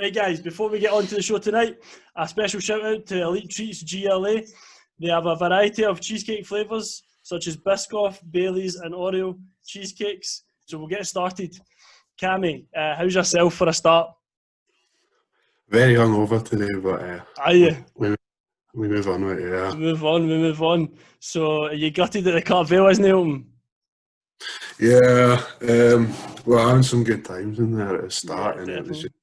Right, guys, before we get on to the show tonight, a special shout out to Elite Treats GLA. They have a variety of cheesecake flavours, such as Biscoff, Baileys, and Oreo cheesecakes. So we'll get started. Cammy, how's yourself for a start? Very hungover today, but Are you? we move on with it, yeah. We move on. So are you gutted that the Cup Vale isn't open? Yeah, we're having some good times in there at the start, Yeah, and definitely. it was just,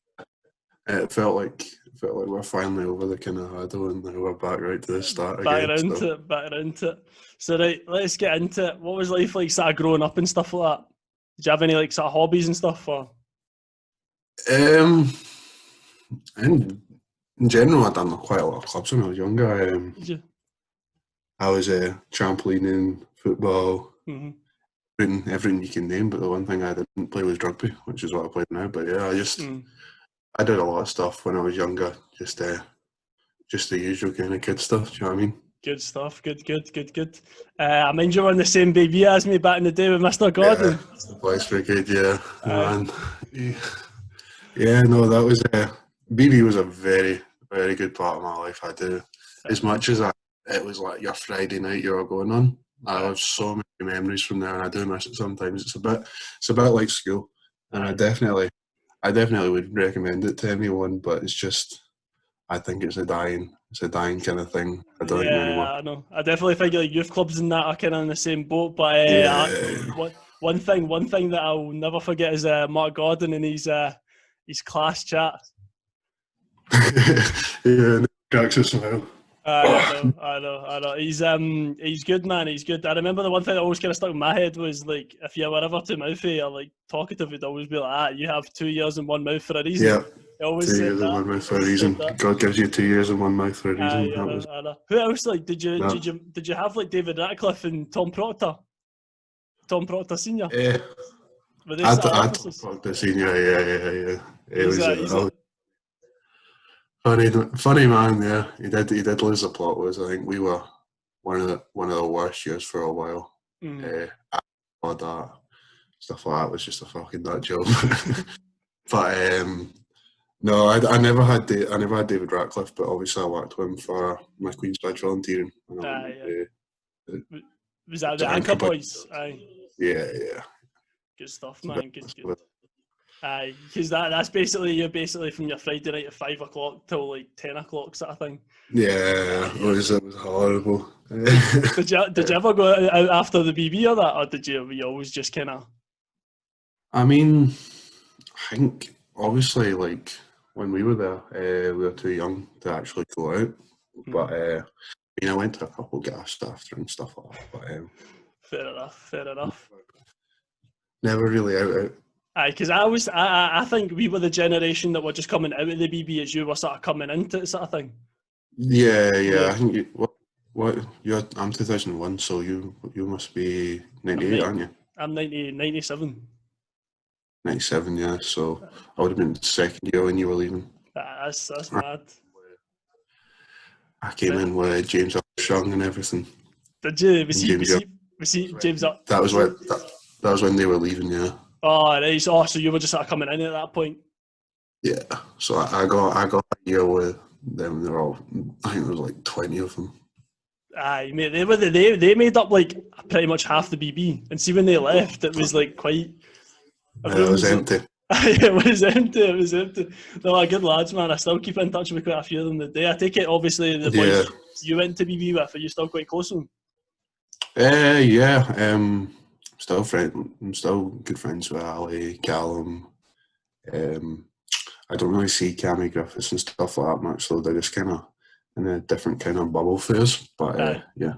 it felt like we're finally over the kind of hurdle, and now we're back right to the start Back again. around to it. So right, let's get into it. What was life like sort of growing up and stuff like that? Did you have any like sort of hobbies and stuff? Or? In general, I'd done quite a lot of clubs when I was younger. Did you? I was trampolining, football, everything you can name, but the one thing I didn't play was rugby, which is what I play now. But yeah, I did a lot of stuff when I was younger, just the usual kind of kid stuff. Do you know what I mean? Good stuff. Good. I mind you were on the same baby as me back in the day with Mr. Gordon. Yeah, that's the boys brigade, yeah. Man. Yeah, no, that was BB was a very, very good part of my life. I do, as much as it was like your Friday night you were going on. I have so many memories from there, and I do miss it sometimes. It's a bit like school, and I definitely would recommend it to anyone. But it's just, I think it's a dying kind of thing. I don't think anymore. I know. I definitely think like youth clubs and that are kind of in the same boat. But one thing that I'll never forget is Mark Gordon and his class chat. Yeah, cracks a smile. I know. He's good, man. He's good. I remember the one thing that always kind of stuck in my head was like, if you were ever too mouthy or like talkative, it'd always be like, you have 2 years in one mouth for a reason. Yeah, he always 2 years in one mouth for a reason. God gives you 2 years in one mouth for a reason. I know. Who else? Like, did you have like David Ratcliffe and Tom Proctor? Tom Proctor Senior. Yeah, I Tom Proctor Senior. Yeah. It was funny man. Yeah, he did lose the plot. I think we were one of the worst years for a while. All that stuff like that was just a fucking nut job. But no, I never had David Ratcliffe, but obviously I worked with him for my Queen's Badge volunteering. Was that the Anchor Boys? Aye. Yeah. Good stuff, man. Good. Aye, because that's basically you're from your Friday night at 5 o'clock till like 10 o'clock sort of thing. Yeah, it was horrible. Did you ever go out after the BB or that, or did you always just kind of? I mean, I think obviously like when we were there, we were too young to actually go out. But I went to a couple gaffes after and stuff like that. But fair enough. Never really out. Aye, because I think we were the generation that were just coming out of the BB as you were sort of coming into it, sort of thing. Yeah. I think I'm 2001, so you must be 98, aren't you? I'm 97. 97, yeah. So I would have been second year when you were leaving. That's mad. I came in with James Armstrong and everything. Did you? Was he James? That was when they were leaving, yeah. Oh, right. So you were just sort of coming in at that point. Yeah. So I got a year with them. They're all, I think there was like 20 of them. Aye, mate. They made up like pretty much half the BB, and see when they left, it was like quite. It was empty. It was empty. No, good lads, man. I still keep in touch with quite a few of them today. I take it, obviously, the boys you went to BB with, are you still quite close to them? Yeah. I'm still good friends with Ali, Callum. I don't really see Cammy Griffiths and stuff like that much, so they're just kind of in a different kind of bubble phase. But yeah,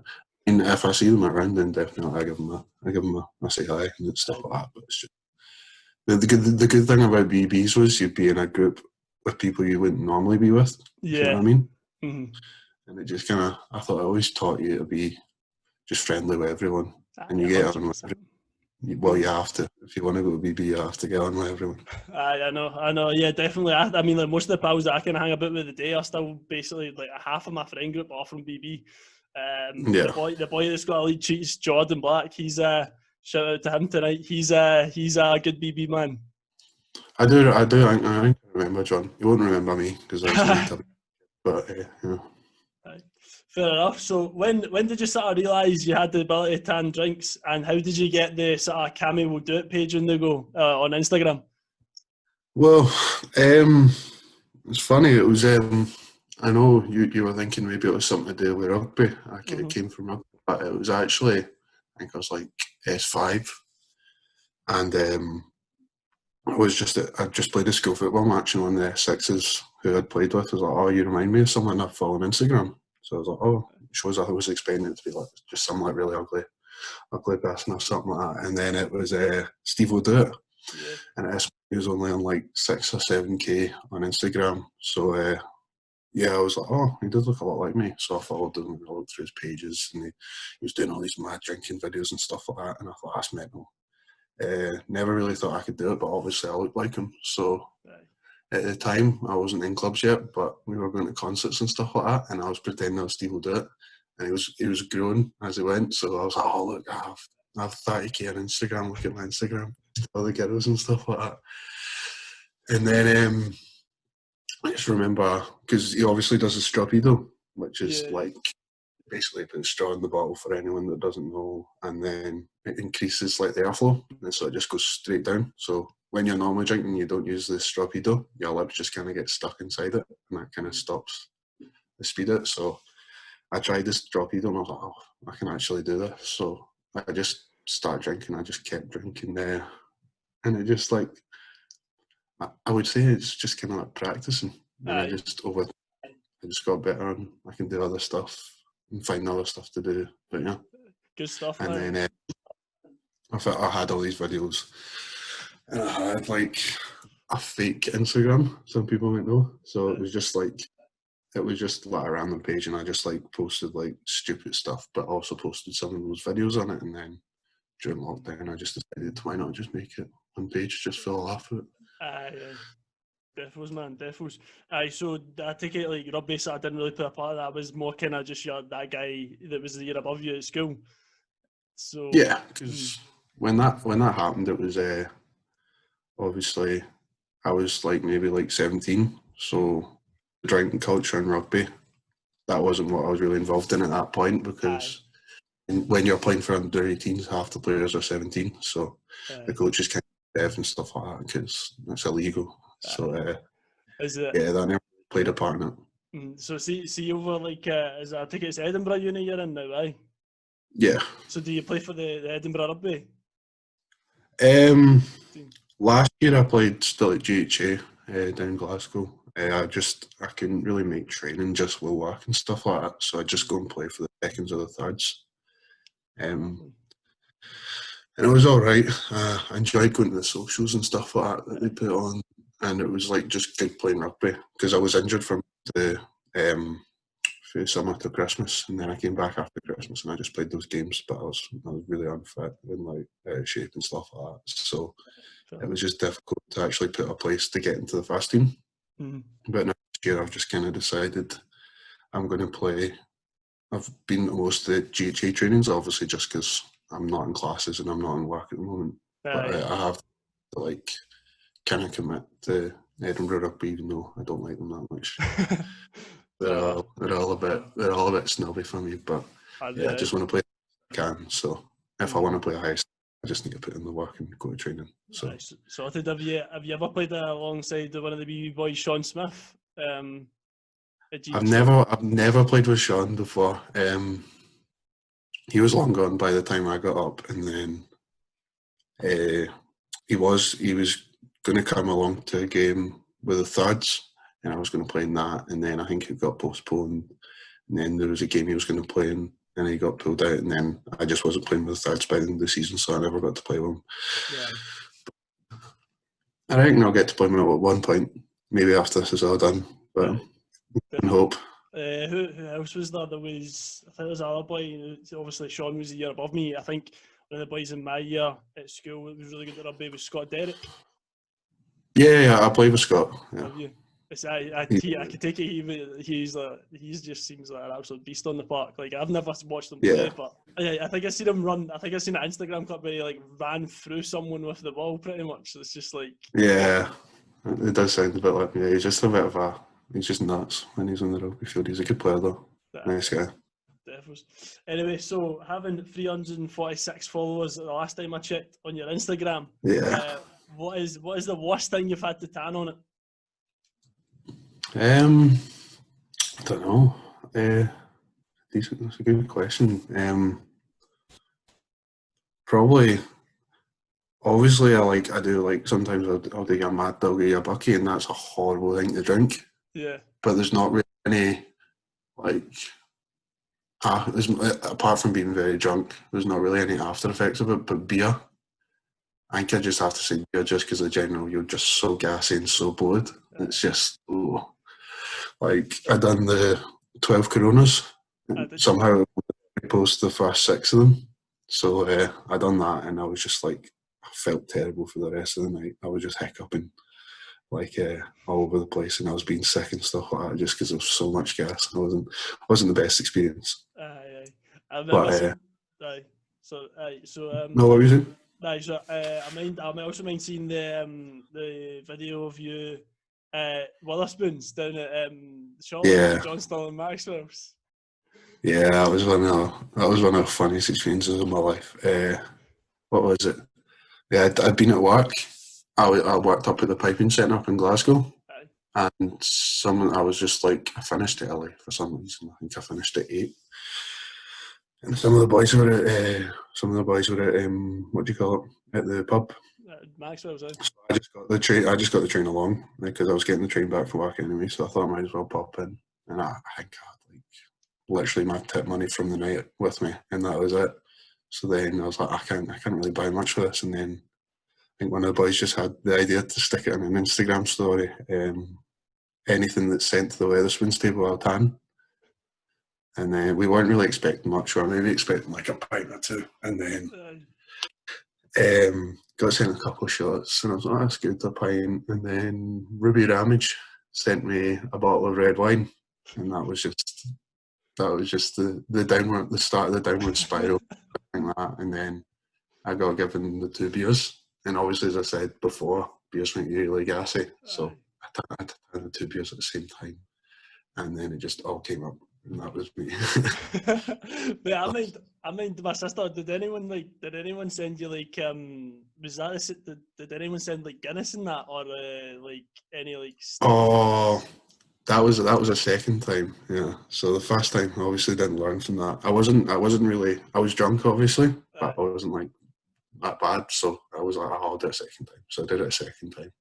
and if I see them around, then definitely I give them a say hi and stuff like that. But it's just the good thing about BBs was you'd be in a group with people you wouldn't normally be with. Yeah, you know what I mean. Mm-hmm. And it just kind of, I thought it always taught you to be just friendly with everyone, and you get on with everyone. Well, you have to. If you want to go to BB, you have to get on with everyone. I know. Yeah, definitely. I mean, like most of the pals that I can hang about with today are still basically like half of my friend group are from BB. The boy that's got Elite Treats, Jordan Black. He's shout out to him tonight. He's a good BB man. I think remember John. You won't remember me because I was in the but yeah. Fair enough. So when did you sort of realise you had the ability to tan drinks, and how did you get the sort of Cammy will do it page on the go on Instagram? Well, it's funny. It was. I know you were thinking maybe it was something to do with rugby. It came from rugby, but it was actually, I think I was like S5, and I just played a school football match, and one of the sixes who I'd played with was like, "Oh, you remind me of someone I follow on Instagram." So I was like, "Oh," it shows I was expecting it to be like just some like really ugly person or something like that, and then it was Steve will do it, and he was only on like 6 or 7K on Instagram, so. Yeah, I was like, oh, he does look a lot like me. So I followed him and I looked through his pages, and he was doing all these mad drinking videos and stuff like that. And I thought, that's mental. Never really thought I could do it, but obviously I looked like him. So at the time, I wasn't in clubs yet, but we were going to concerts and stuff like that. And I was pretending I was Steve will do it. And he was growing as he went. So I was like, oh, look, I have 30K on Instagram. Look at my Instagram. All the girls and stuff like that. And then I just remember, because he obviously does a stropido, which is like basically putting straw in the bottle for anyone that doesn't know, and then it increases like the airflow, and so it just goes straight down. So when you're normally drinking, you don't use the stropido, your lips just kind of get stuck inside it, and that kind of stops the speed of it. So I tried this stropido, and I was like, oh, I can actually do this. So I just started drinking, I just kept drinking there, and it just like, I would say it's just kind of like practicing, and I just got better, and I can do other stuff and find other stuff to do. But yeah, good stuff. And then I had all these videos, and I had like a fake Instagram. Some people might know. So it was just like a random page, and I just like posted like stupid stuff, but also posted some of those videos on it. And then during lockdown, I just decided, why not just make it one page just for a laugh at it. Defos, man, defos. So I take it like rugby, so I didn't really put a part of that. Was more kind of just that guy that was the year above you at school. So yeah, because when that happened, it was obviously I was like maybe like 17. So drinking culture and rugby, that wasn't what I was really involved in at that point, because when you're playing for under 18s, half the players are 17. So the coaches can't deaf and stuff like that because that's illegal. So that never played a part in it. So see over like I think it's Edinburgh uni you're in now, aye? Yeah. So do you play for the Edinburgh Rugby? Last year I played still at GHA down in Glasgow. I couldn't really make training just with work and stuff like that, so I just go and play for the seconds or the thirds. And it was all right. I enjoyed going to the socials and stuff like that they put on, and it was like just good playing rugby, because I was injured from the summer to Christmas, and then I came back after Christmas and I just played those games, but I was really unfit and like out of shape and stuff like that. So it was just difficult to actually put a place to get into the first team. But next year I've just kind of decided I'm going to play. I've been to most of the GHA trainings, obviously just because I'm not in classes and I'm not in work at the moment. But I have to like kind of commit to Edinburgh Rugby, even though I don't like them that much. They're all a bit snobby for me, but I just want to play if I can. So if I want to play a high, I just need to put in the work and go to training. So sorted. Have you ever played alongside one of the BB boys, Sean Smith? I've never played with Sean before. He was long gone by the time I got up, and then he was going to come along to a game with the thirds, and I was going to play in that, and then I think it got postponed, and then there was a game he was going to play in, and he got pulled out, and then I just wasn't playing with the thirds by the end of the season, so I never got to play with him. I reckon I'll get to play him at one point, maybe after this is all done, but I hope. Who else was there? I think there was another boy. Obviously, Sean was the year above me. I think one of the boys in my year at school that was really good at rugby was Scott Derrick. Yeah, I played with Scott. Yeah. Have you? I can take it. He just seems like an absolute beast on the park. Like I've never watched him play, but I think I seen him run. I think I seen an Instagram clip where he like ran through someone with the ball. Pretty much, it's just like It does sound a bit like me. He's just a bit of a. He's just nuts when he's on the rugby field. He's a good player though. Nice guy. Definitely. Anyway, so having 346 followers the last time I checked on your Instagram. Yeah. What is the worst thing you've had to tan on it? I don't know. Decent. That's a good question. Probably. Obviously, I do like sometimes I'll do a mad dog or a bucky, and that's a horrible thing to drink. Yeah. But there's not really any apart from being very drunk, there's not really any after effects of it. But beer, I think I just have to say beer, just because in general you're just so gassy and so bored. It's just I done the 12 Coronas. Somehow I posted the first 6 of them. So I done that, and I was just I felt terrible for the rest of the night. I was just hiccuping all over the place, and I was being sick and stuff like that, just because there was so much gas. It wasn't the best experience. I remember. No, what were you saying? I also mind seeing the video of you Witherspoons down at Charlotte, Johnston and Maxwell's. Yeah, that was one of the funniest experiences of my life. What was it? Yeah, I'd been at work. I worked up at the piping centre up in Glasgow, and I was just I finished it early for some reason. I think I finished at 8, and some of the boys were at what do you call it, at the pub. Maxwell's. So I just got the train along because I was getting the train back from work anyway. So I thought I might as well pop in, and I think I had literally my tip money from the night with me, and that was it. So then I was like, I can't really buy much for this, and then I think one of the boys just had the idea to stick it in an Instagram story. Anything that's sent to the Wetherspoons table, I'll tan. And we weren't really expecting much. We were maybe expecting a pint or 2. And then got sent a couple of shots, and I was like, that's good, a pint. And then Ruby Ramage sent me a bottle of red wine, and that was just the start of the downward spiral. Like that. And then I got given the 2 beers. And obviously, as I said before, beers make you really gassy. So I had the 2 beers at the same time. And then it just all came up. And that was me. But I mind my sister, did anyone send you was that did anyone send Guinness in that, or any Oh, that was a second time, yeah. So the first time I obviously didn't learn from that. I was drunk obviously, but I wasn't that bad, so I was I'll do it a second time. So I did it a second time.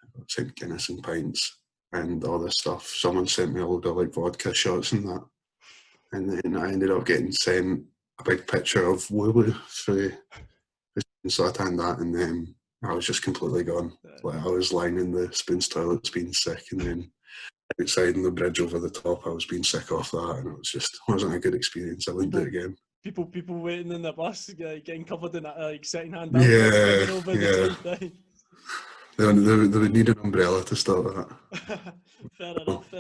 I got sent Guinness and pints and all this stuff. Someone sent me a load of vodka shots and that. And then I ended up getting sent a big picture of Wooloo so I tanned that, and then I was just completely gone. I was lying in the Spoons toilets being sick, and then outside on the bridge over the top I was being sick off that, and it wasn't a good experience. I wouldn't do it again. People waiting in the bus, getting covered in second-hand Yeah. They would need an umbrella to stop that. Fair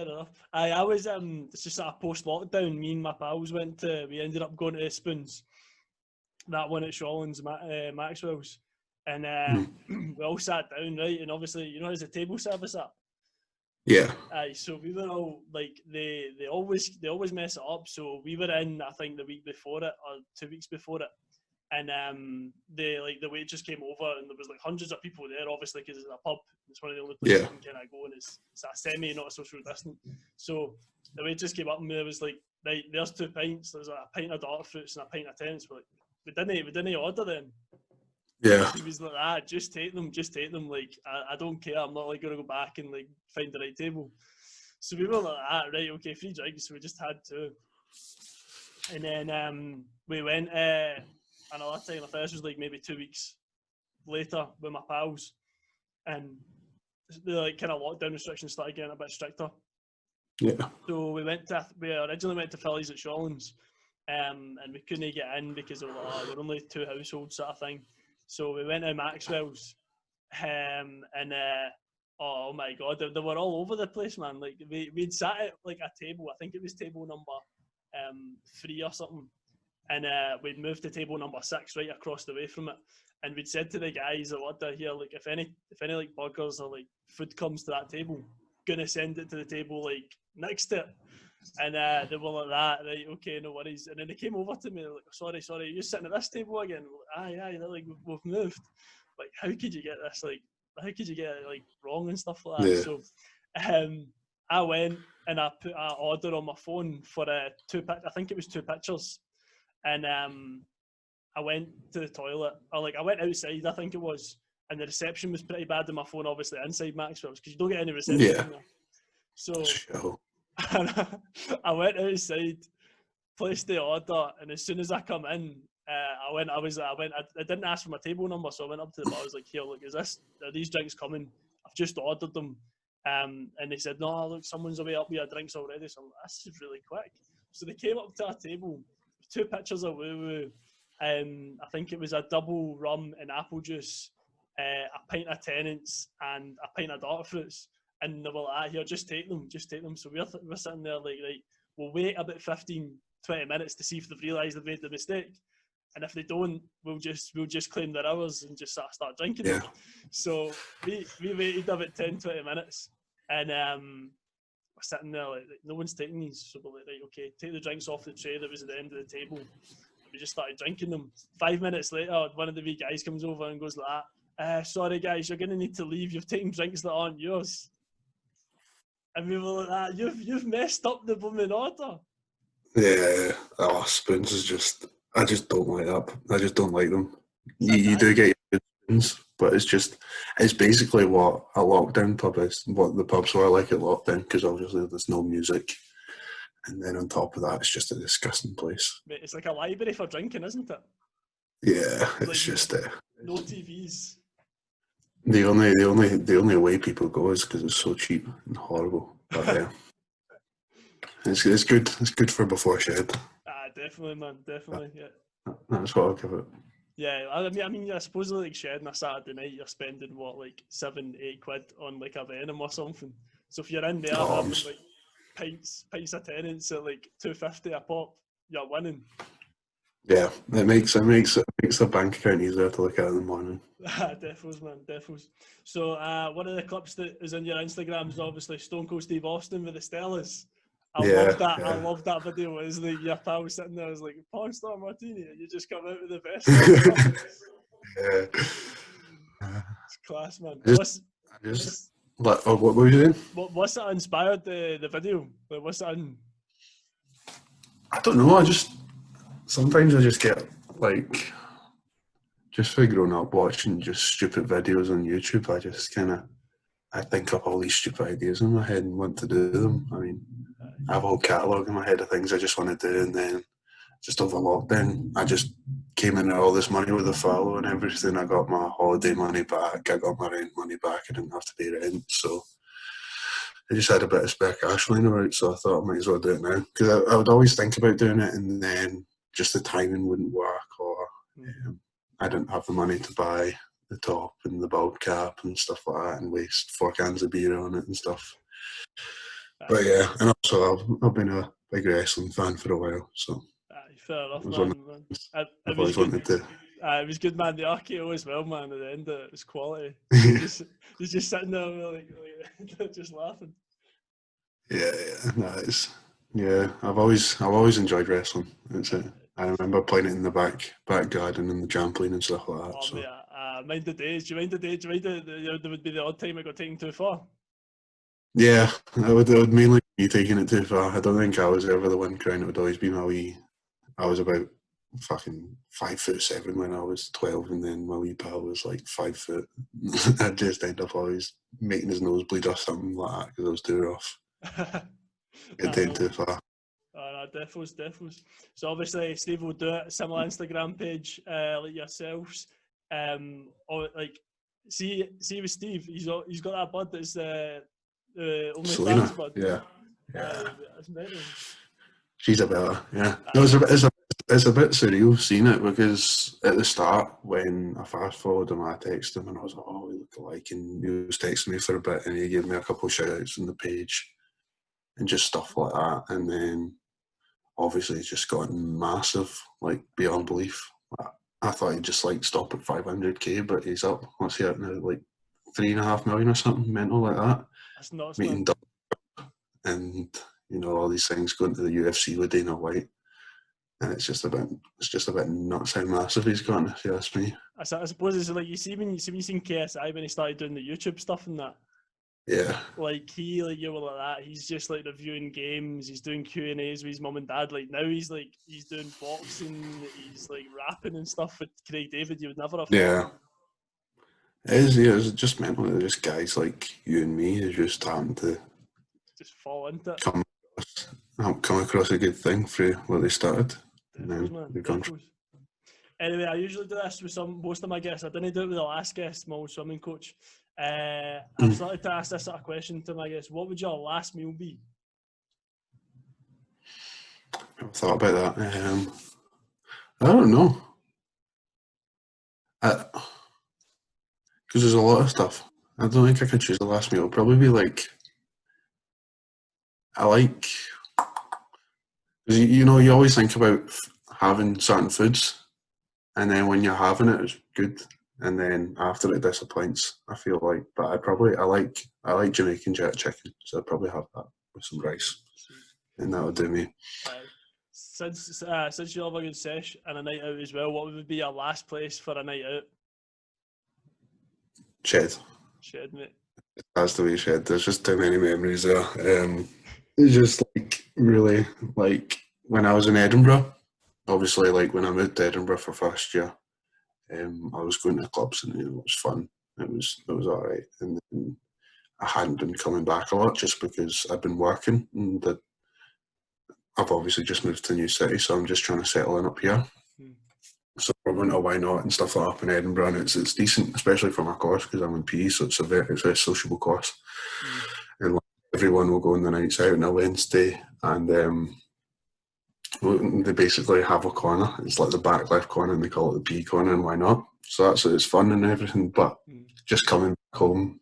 enough. I was it's just post-lockdown. Me and my pals we ended up going to Spoons, that one at Shawlands, Maxwell's, and we all sat down, right? And obviously, there's a table service up. Yeah. So we were all they always mess it up. So we were in, I think, the week before it or 2 weeks before it, and the waitress came over, and there was hundreds of people there, obviously, because it's a pub. It's one of the only places you can kind of go, and it's a semi, not a social distance. So the waitress came up, and there was right, there's 2 pints. There's a pint of dark fruits and a pint of Tents. We didn't order them. Yeah. He was like, just take them. I don't care. I'm not going to go back and find the right table. So we were like, right, okay, free drinks. So we just had 2. And then we went another time. I think this was maybe 2 weeks later with my pals, and the kind of lockdown restrictions started getting a bit stricter. Yeah. So we originally went to Phillies at Shawlands, and we couldn't get in because we're only 2 households sort of thing. So we went to Maxwell's, and oh my God, they were all over the place, man. We'd sat at a table. I think it was table number 3 or something, and we'd moved to table number 6 right across the way from it, and we'd said to the guys that worked there here, like, if any like burgers or like food comes to that table, gonna send it to the table like next to it. And they were like that, right, okay, no worries. And then they came over to me, like, sorry, you're sitting at this table again? Like, aye, they're like, we've moved. Like, how could you get this, like, how could you get it like wrong and stuff like that? Yeah. So I went and I put an order on my phone for I think it was 2 pictures. And I went to the toilet, or like I went outside, I think it was, and the reception was pretty bad on my phone, obviously, inside Maxwell's, because you don't get any reception in there. So I went outside, placed the order, and as soon as I come in, I didn't ask for my table number, so I went up to the bar. I was like, "Here, look, are these drinks coming? I've just ordered them." And they said, "No, look, someone's away up with your drinks already." So I'm like, "This is really quick." So they came up to our table, 2 pictures of Woo Woo. I think it was a double rum and apple juice, a pint of Tennent's, and a pint of Dark Fruits. And they were like, "Here, just take them." So we're sitting there like, right, we'll wait about 15, 20 minutes to see if they've realised they've made the mistake. And if they don't, we'll just claim they're ours and just start drinking them. So we waited about 10, 20 minutes, and we're sitting there like, no one's taking these. So we're like, right, okay, take the drinks off the tray that was at the end of the table. We just started drinking them. 5 minutes later, one of the wee guys comes over and goes like that, "Sorry guys, you're going to need to leave. You've taken drinks that aren't yours." And we were like that, you've messed up the blooming order. Yeah. Oh, spoons is just, I just don't like that. I just don't like them. You do get your good spoons, but it's basically what a lockdown pub is, what the pubs were like at lockdown, because obviously there's no music. And then on top of that, it's just a disgusting place. Mate, it's like a library for drinking, isn't it? Yeah, it's like just no TVs. The only way people go is because it's so cheap and horrible. But yeah, it's good. It's good for before shed. Definitely, man. Definitely, yeah. That's what I'll give it. Yeah, I mean, I suppose like shed on a Saturday night, you're spending what, like 7-8 quid on like a Venom or something. So if you're in there having like pints of Tennent's at like $2.50 a pop, you're winning. Yeah, it makes the bank account easier to look at in the morning. Defos, man, defos. So one of the clips that is on your Instagram is obviously Stone Cold Steve Austin with the Stellas. I love that. Yeah. I love that video. It's like your pal sitting there, is like, "Porn star martini," and you just come out with the best. Yeah, it's class, man. What were you doing? What's that inspired the video? Like, what's that in? I don't know. Sometimes I just get like, just for growing up watching just stupid videos on YouTube, I think up all these stupid ideas in my head and want to do them. I mean, I have a whole catalogue in my head of things I just want to do, and then just over lockdown, I just came in all this money with a follow and everything. I got my holiday money back, I got my rent money back, I didn't have to pay rent, so I just had a bit of spare cash lying about, so I thought I might as well do it now. Because I would always think about doing it, and then just the timing wouldn't work, or I didn't have the money to buy the top and the bulb cap and stuff like that, and waste 4 cans of beer on it and stuff. But yeah, and also I've been a big wrestling fan for a while, so fair enough, man. I've always wanted to. It was good, man. The RKO as well, man. At the end, it was quality. He's just sitting there, like just laughing. Yeah, I've always enjoyed wrestling. I remember playing it in the back garden in the trampoline and stuff like that. So. Mind the days. Do you mind there would be the odd time it got taken too far? Yeah, it would mainly be taking it too far. I don't think I was ever the one crying. It would always be my wee. I was about fucking 5'7" when I was 12, and then my wee pal was like 5 foot. I'd just end up always making his nose bleed or something like that because I was too rough. It taken too far. Defos. So obviously Steve will do it. Similar Instagram page like yourselves. Like see with Steve, he's got that bud that's only Selena. bud. Yeah. That's amazing. She's a better, yeah. No, it's a bit surreal seeing it, because at the start when I fast forwarded him, I texted him and I was like, "Oh, we look alike," and he was texting me for a bit and he gave me a couple of shout outs on the page and just stuff like that. And then obviously he's just gotten massive, like beyond belief. I thought he'd just like stop at 500k, but he's up. What's he at now? Like 3.5 million or something mental like that. That's nuts, Meeting man. and all these things going to the UFC with Dana White, and it's just a bit nuts how massive he's gotten, if you ask me. I suppose it's like you seen KSI when he started doing the YouTube stuff and that. Yeah. Like you were like that. He's just like reviewing games. He's doing Q&As with his mum and dad. Like now he's doing boxing. He's like rapping and stuff with Craig David. You would never have thought. Yeah. It is just mental. They're just guys like you and me who just happen to just fall into it. Come across a good thing through what they started. Anyway, I usually do this with most of my guests. I didn't do it with the last guest, my old swimming coach. I've started to ask this sort of question to my guests. What would your last meal be? I've thought about that. I don't know. Because there's a lot of stuff. I don't think I could choose the last meal. It'll probably be like, because you always think about having certain foods, and then when you're having it, it's good, and then after it disappoints. I feel like, but I like Jamaican jerk chicken, so I'd probably have that with some rice, and that would do me. Since you love a good sesh and a night out as well, what would be your last place for a night out? Shed, mate. That's the way Shed. There's just too many memories there. It's just like really like when I was in Edinburgh. Obviously, like when I moved to Edinburgh for first year, I was going to clubs and it was fun. It was all right, and then I hadn't been coming back a lot just because I'd been working, and I've obviously just moved to a new city, so I'm just trying to settle in up here. So we're going to Why Not and stuff like that up in Edinburgh, and it's decent, especially for my course because I'm in PE, so it's a very sociable course. And like, everyone will go on the nights out on a Wednesday, and they basically have a corner. It's like the back left corner, and they call it the PE corner, and Why Not? So it's fun and everything, but just coming back home,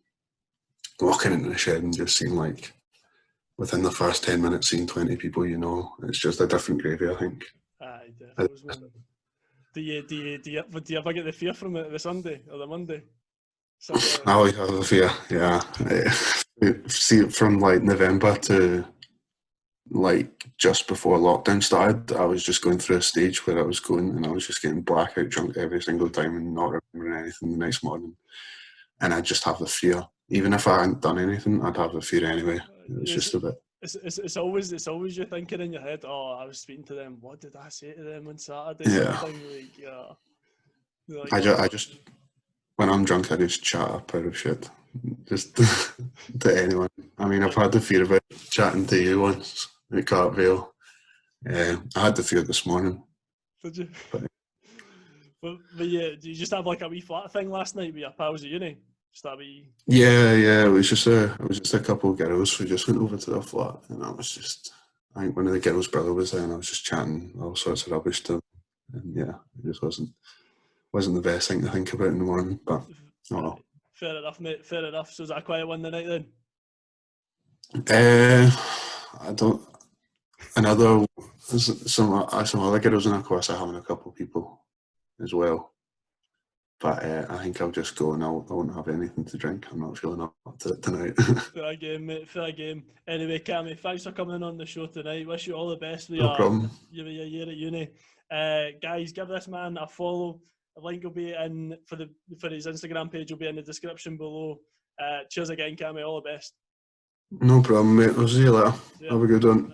walking into the Shed and just seeing like within the first 10 minutes seeing 20 people, it's just a different gravy, I think. Aye, definitely. Do you ever get the fear from it the Sunday or the Monday? I always have the fear, yeah. See it from like November to like just before lockdown started, I was just going through a stage where I was going and I was just getting blackout drunk every single time and not remembering anything the next morning. And I'd just have the fear. Even if I hadn't done anything, I'd have the fear anyway. It's just a bit. It's always you thinking in your head, oh, I was speaking to them. What did I say to them on Saturday? Yeah. I just when I'm drunk, I just chat up out of shit, just to anyone. I mean, I've had the fear about chatting to you once at Cartvale. I had the fear this morning. Did you? But yeah, do you just have like a wee flat thing last night with your pals at uni? Yeah, it was just a couple of girls who just went over to the flat, and I think one of the girls' brother was there, and I was just chatting all sorts of rubbish to them, and yeah, it just wasn't the best thing to think about in the morning, but Fair enough, mate. Fair enough. So is that a quiet one the night then? I don't. Some other girls in our class are having a couple of people as well. But I think I'll just go and I won't have anything to drink. I'm not feeling up to it tonight. Fair game, mate. Fair game. Anyway, Cammy, thanks for coming on the show tonight. Wish you all the best with your year at uni. Guys, give this man a follow. The link will be in for his Instagram page. Will be in the description below. Cheers again, Cammy. All the best. No problem, mate. I'll see you later. Yeah. Have a good one.